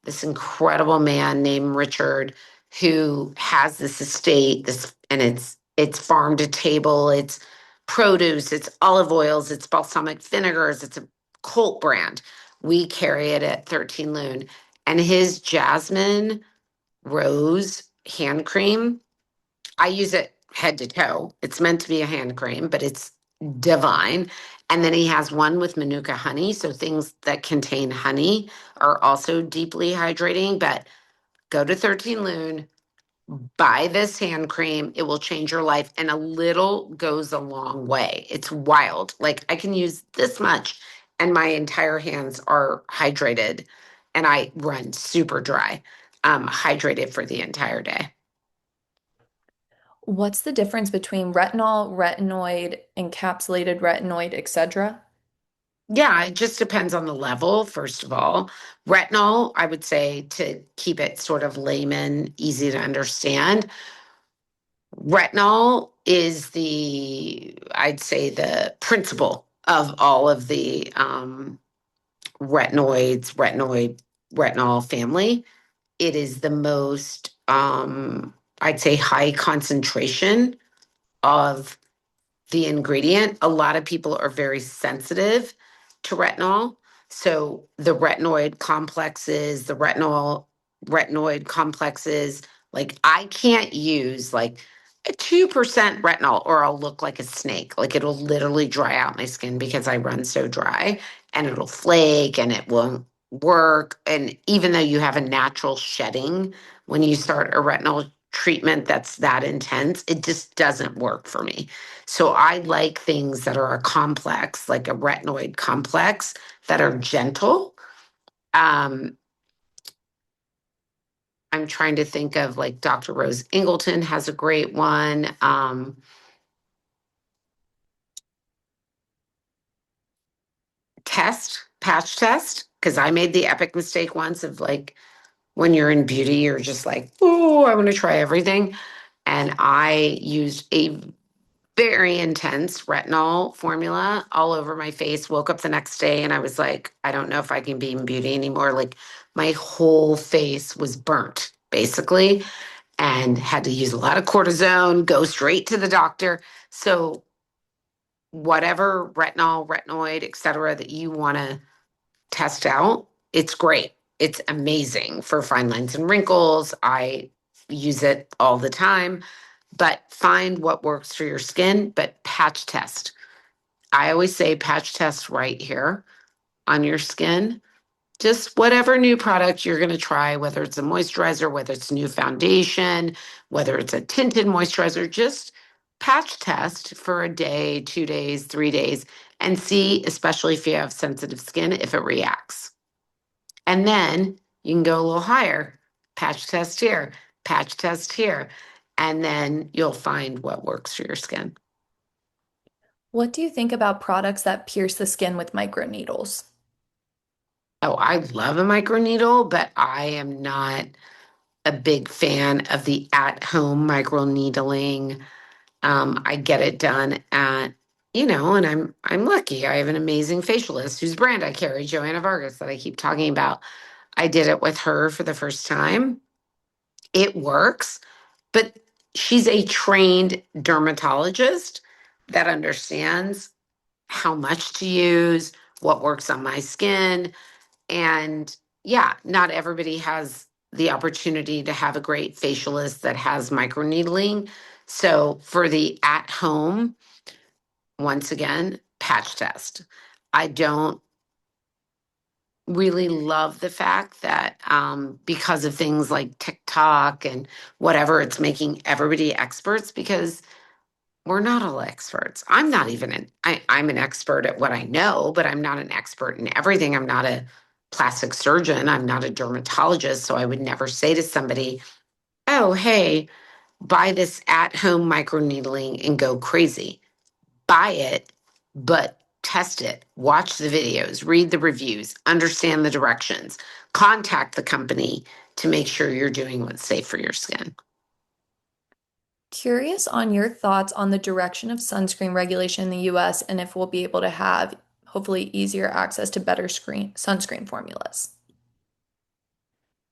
this incredible man named Richard who has this estate, this and it's farm to table, it's produce, it's olive oils, it's balsamic vinegars, it's a cult brand. We carry it at 13 Loon. And his jasmine rose hand cream, I use it head to toe. It's meant to be a hand cream, but it's divine. And then he has one with Manuka honey. So things that contain honey are also deeply hydrating. But go to 13 Loon, buy this hand cream. It will change your life. And a little goes a long way. It's wild. Like I can use this much and my entire hands are hydrated and I run super dry, hydrated for the entire day. What's the difference between retinol, retinoid, encapsulated retinoid, etc.? Yeah, it just depends on the level, first of all. Retinol, I would say to keep it sort of layman, easy to understand. Retinol is I'd say, the principal of all of the retinol family. It is the most, I'd say, high concentration of the ingredient. A lot of people are very sensitive to retinol. So the retinoid complexes, like I can't use like a 2% retinol or I'll look like a snake. Like it'll literally dry out my skin because I run so dry and it'll flake and it won't work. And even though you have a natural shedding when you start a retinol treatment that's that intense, it just doesn't work for me. So I like things that are a complex, like a retinoid complex, that are gentle. Um, I'm trying to think of like Dr. Rose Ingleton has a great one. Patch test, because I made the epic mistake once of like when you're in beauty, you're just like, oh, I want to try everything. And I used a very intense retinol formula all over my face. Woke up the next day and I was like, I don't know if I can be in beauty anymore. Like my whole face was burnt basically and had to use a lot of cortisone, go straight to the doctor. So whatever retinol, retinoid, et cetera, that you want to test out, it's great. It's amazing for fine lines and wrinkles. I use it all the time, but find what works for your skin, but patch test. I always say patch test right here on your skin. Just whatever new product you're going to try, whether it's a moisturizer, whether it's new foundation, whether it's a tinted moisturizer, just patch test for a day, 2 days, 3 days, and see, especially if you have sensitive skin, if it reacts. And then you can go a little higher, patch test here, patch test here, and then you'll find what works for your skin. What do you think about products that pierce the skin with microneedles? Oh, I love a microneedle, but I am not a big fan of the at-home microneedling. I get it done and I'm lucky. I have an amazing facialist whose brand I carry, Joanna Vargas, that I keep talking about. I did it with her for the first time. It works, but she's a trained dermatologist that understands how much to use, what works on my skin. And yeah, not everybody has the opportunity to have a great facialist that has microneedling. So for the at home, once again, patch test. I don't really love the fact that because of things like TikTok and whatever, it's making everybody experts because we're not all experts. I'm not even I'm an expert at what I know, but I'm not an expert in everything. I'm not a plastic surgeon. I'm not a dermatologist. So I would never say to somebody, oh, hey, buy this at home microneedling and go crazy. Buy it, but test it, watch the videos, read the reviews, understand the directions, contact the company to make sure you're doing what's safe for your skin. Curious on your thoughts on the direction of sunscreen regulation in the US and if we'll be able to have hopefully easier access to better sunscreen formulas.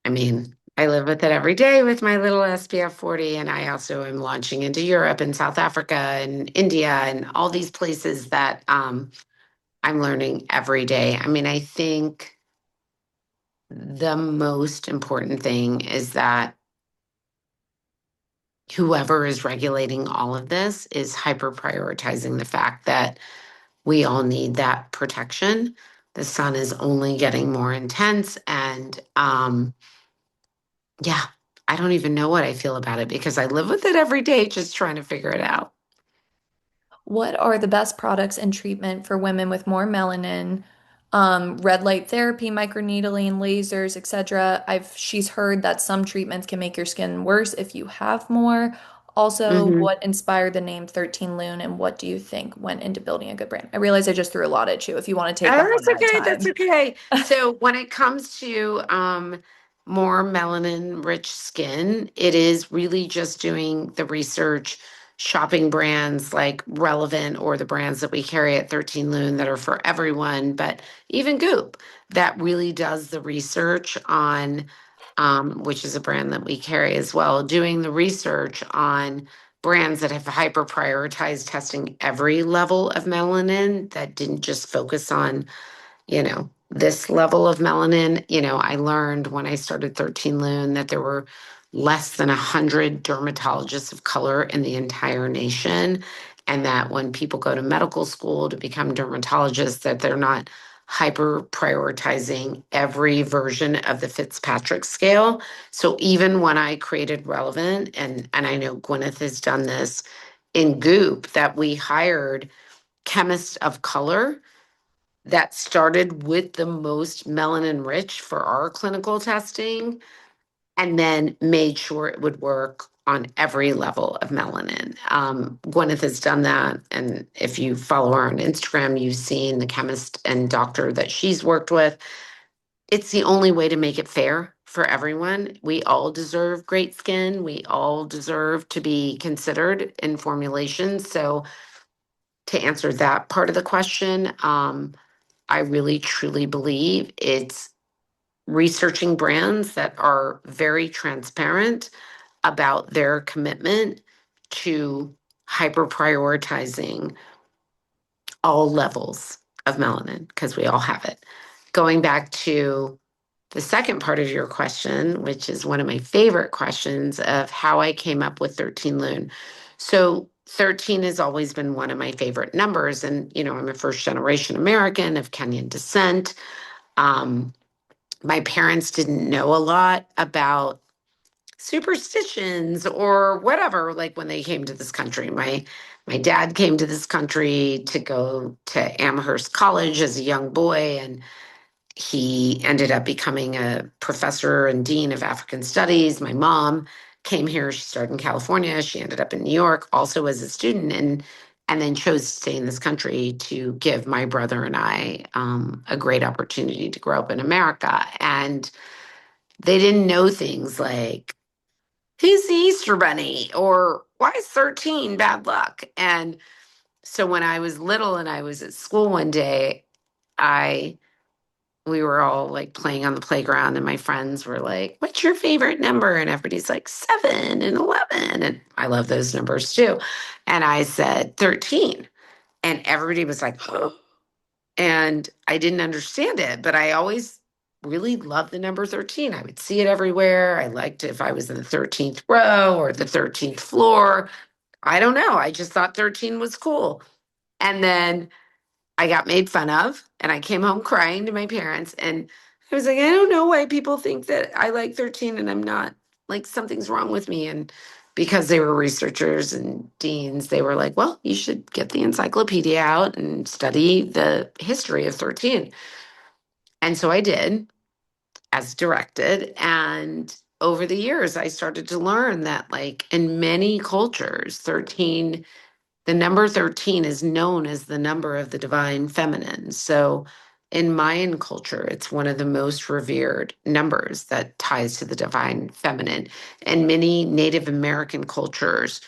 I mean, I live with it every day with my little SPF 40, and I also am launching into Europe and South Africa and India and all these places that I'm learning every day. I mean, I think the most important thing is that whoever is regulating all of this is hyper prioritizing the fact that we all need that protection. The sun is only getting more intense. And yeah, I don't even know what I feel about it because I live with it every day, just trying to figure it out. What are the best products and treatment for women with more melanin? Red light therapy, microneedling, lasers, etc. She's heard that some treatments can make your skin worse if you have more. Also, Mhm. what inspired the name 13 Lune and what do you think went into building a good brand? I realize I just threw a lot at you if you want to take Oh, that one that's at a okay. That's time. okay. So when it comes to more melanin rich skin, it is really just doing the research, shopping brands like Relevant or the brands that we carry at 13 Lune that are for everyone, but even Goop that really does the research on, which is a brand that we carry as well, doing the research on brands that have hyper prioritized testing every level of melanin that didn't just focus on, this level of melanin. I learned when I started 13 Lune that there were less than 100 dermatologists of color in the entire nation. And that when people go to medical school to become dermatologists, that they're not hyper prioritizing every version of the Fitzpatrick scale. So even when I created Relevant, and I know Gwyneth has done this in Goop, that we hired chemists of color that started with the most melanin rich for our clinical testing and then made sure it would work on every level of melanin. Gwyneth has done that. And if you follow her on Instagram, you've seen the chemist and doctor that she's worked with. It's the only way to make it fair for everyone. We all deserve great skin. We all deserve to be considered in formulations. So, to answer that part of the question, I really truly believe it's researching brands that are very transparent about their commitment to hyper prioritizing all levels of melanin because we all have it. Going back to the second part of your question, which is one of my favorite questions of how I came up with 13 Lune. So 13 has always been one of my favorite numbers. And, I'm a first generation American of Kenyan descent. Um, my parents didn't know a lot about superstitions or whatever, like when they came to this country. My dad came to this country to go to Amherst College as a young boy, and he ended up becoming a professor and dean of African studies. My mom came here. She started in California. She ended up in New York also as a student, and then chose to stay in this country to give my brother and I a great opportunity to grow up in America. And they didn't know things like, who's the Easter Bunny? Or why is 13 bad luck? And so when I was little and I was at school one day, I we were all like playing on the playground and my friends were like, what's your favorite number? And everybody's like 7 and 11. And I love those numbers too. And I said 13. And everybody was like, oh. And I didn't understand it, but I always really loved the number 13. I would see it everywhere. I liked if I was in the 13th row or the 13th floor. I don't know. I just thought 13 was cool. And then I got made fun of and I came home crying to my parents. And I was like, I don't know why people think that I like 13 and I'm not, like something's wrong with me. And because they were researchers and deans, they were like, well, you should get the encyclopedia out and study the history of 13. And so I did as directed. And over the years, I started to learn that, like in many cultures, 13, the number 13 is known as the number of the divine feminine. So in Mayan culture, it's one of the most revered numbers that ties to the divine feminine. In many Native American cultures,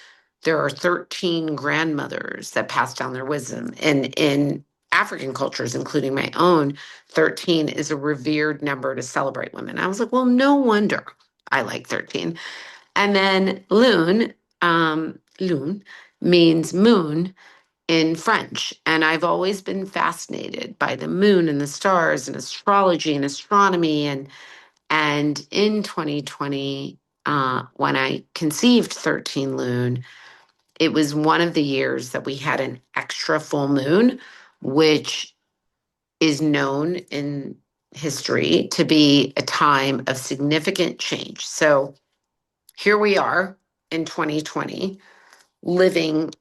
there are 13 grandmothers that pass down their wisdom. And in African cultures, including my own, 13 is a revered number to celebrate women. I was like, well, no wonder I like 13. And then lune means moon in French. And I've always been fascinated by the moon and the stars and astrology and astronomy. And in 2020, when I conceived 13 Lune, it was one of the years that we had an extra full moon, which is known in history to be a time of significant change. So here we are in 2020, living,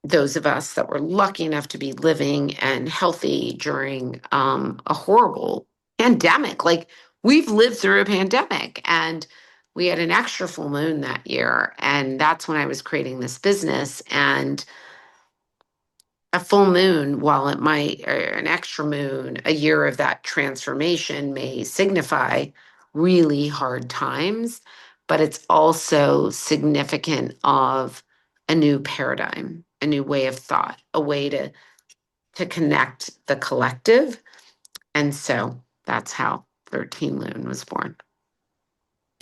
those of us that were lucky enough to be living and healthy during a horrible pandemic. Like we've lived through a pandemic, and we had an extra full moon that year. And that's when I was creating this business. And a full moon, while it might, or an extra moon, a year of that transformation may signify really hard times, but it's also significant of a new paradigm, a new way of thought, a way to connect the collective. And so that's how 13 Loon was born.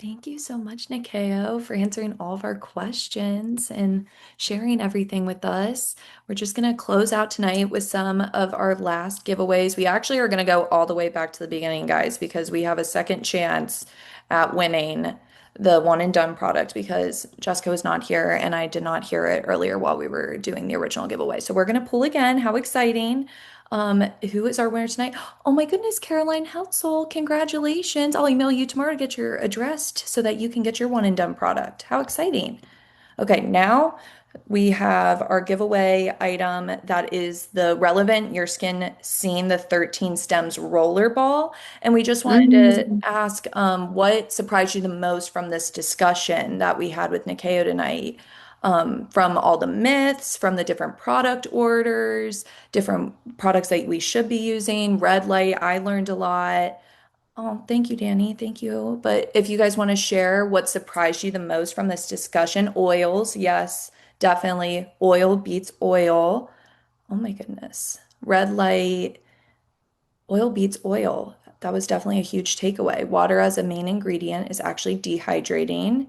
Thank you so much, Nikeo, for answering all of our questions and sharing everything with us. We're just going to close out tonight with some of our last giveaways. We actually are going to go all the way back to the beginning, guys, because we have a second chance at winning the one and done product because Jessica was not here and I did not hear it earlier while we were doing the original giveaway. So we're going to pull again. How exciting! Who is our winner tonight? Oh my goodness, Caroline Heltzel, congratulations. I'll email you tomorrow to get your address so that you can get your one and done product. How exciting. Okay, now we have our giveaway item that is the Relevant Your Skin Scene the 13 Stems roller ball. And we just wanted to Mm. ask what surprised you the most from this discussion that we had with Nikeo tonight? From all the myths, from the different product orders, different products that we should be using. Red light, I learned a lot. Oh, thank you, Danny. Thank you. But if you guys want to share what surprised you the most from this discussion, oils, yes, definitely. Oil beats oil. Oh my goodness. Red light, oil beats oil. That was definitely a huge takeaway. Water as a main ingredient is actually dehydrating.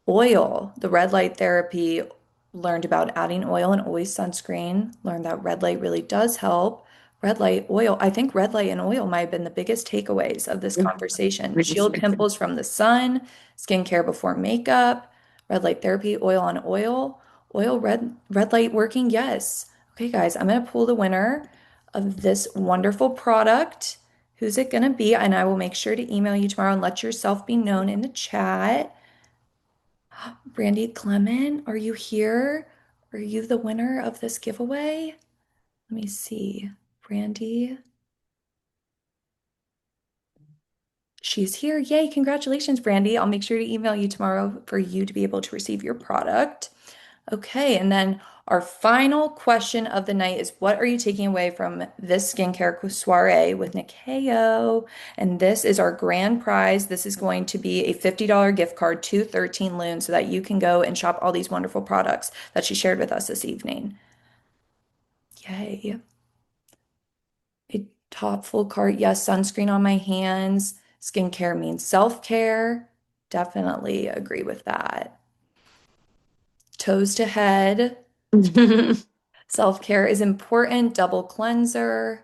Oil, the red light therapy, learned about adding oil and always sunscreen, learned that red light really does help. Red light, oil. I think red light and oil might have been the biggest takeaways of this conversation. Shield pimples from the sun, skincare before makeup, red light therapy, oil on oil, oil, red light working, yes. Okay, guys, I'm gonna pull the winner of this wonderful product. Who's it gonna be? And I will make sure to email you tomorrow and let yourself be known in the chat. Brandy Clement, are you here? Are you the winner of this giveaway? Let me see. Brandy, she's here. Yay, congratulations, Brandy. I'll make sure to email you tomorrow for you to be able to receive your product. Okay, and then our final question of the night is what are you taking away from this skincare soiree with Nikeo? And this is our grand prize. This is going to be a $50 gift card to 13 Loon so that you can go and shop all these wonderful products that she shared with us this evening. Yay. A top full cart. Yes, sunscreen on my hands. Skincare means self-care. Definitely agree with that. Toes to head. Self-care is important. Double cleanser.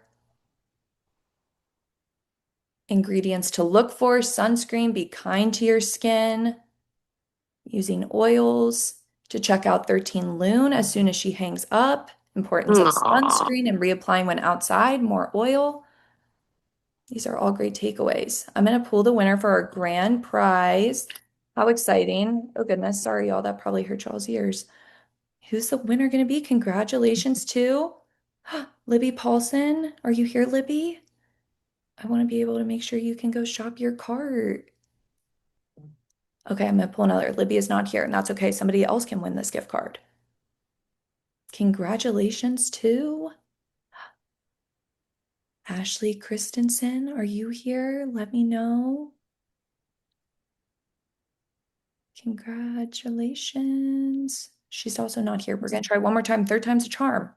Ingredients to look for, sunscreen, be kind to your skin. Using oils to check out 13 Loon as soon as she hangs up. Importance of Aw. sunscreen and reapplying when outside, more oil. These are all great takeaways. I'm going to pull the winner for our grand prize. How exciting. Oh goodness, sorry y'all, that probably hurt y'all's ears. Who's the winner going to be? Congratulations to Libby Paulson. Are you here, Libby? I want to be able to make sure you can go shop your cart. Okay, I'm gonna pull another. Libby is not here, and that's okay. Somebody else can win this gift card. Congratulations to Ashley Christensen. Are you here? Let me know. Congratulations. She's also not here. We're gonna try one more time. Third time's a charm.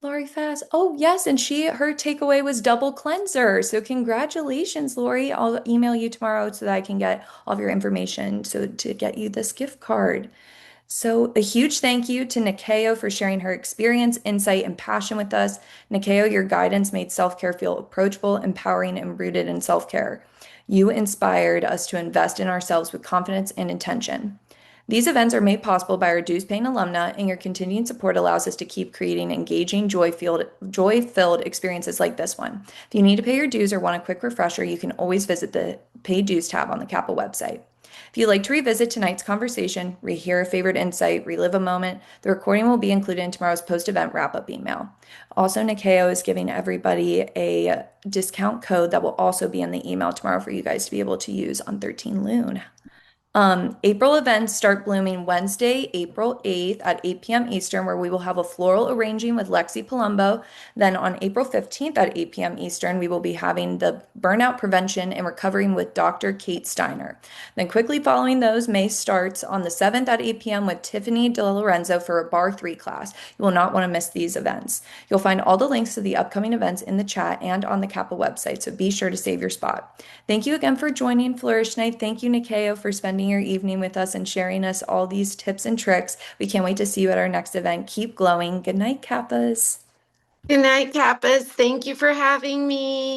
Lori Fast. Oh, yes, and her takeaway was double cleanser. So congratulations, Lori. I'll email you tomorrow so that I can get all of your information so to get you this gift card. So, a huge thank you to Nikeo for sharing her experience, insight, and passion with us. Nikeo, your guidance made self care feel approachable, empowering, and rooted in self care. You inspired us to invest in ourselves with confidence and intention. These events are made possible by our dues paying alumna, and your continued support allows us to keep creating engaging, joy filled experiences like this one. If you need to pay your dues or want a quick refresher, you can always visit the paid dues tab on the Kappa website. If you'd like to revisit tonight's conversation, rehear a favorite insight, relive a moment, the recording will be included in tomorrow's post event wrap up email. Also, Nikeo is giving everybody a discount code that will also be in the email tomorrow for you guys to be able to use on 13 Loon. April events start blooming Wednesday, April 8th at 8 p.m. Eastern, where we will have a floral arranging with Lexi Palumbo. Then on April 15th at 8 p.m. Eastern, we will be having the burnout prevention and recovering with Dr. Kate Steiner. Then quickly following those, May starts on the 7th at 8 p.m. with Tiffany De Lorenzo for a Bar 3 class. You will not want to miss these events. You'll find all the links to the upcoming events in the chat and on the Kappa website, so be sure to save your spot. Thank you again for joining Flourish Night. Thank you, Nikeo, for spending your evening with us and sharing us all these tips and tricks. We can't wait to see you at our next event. Keep glowing. Good night, Kappas. Good night, Kappas. Thank you for having me.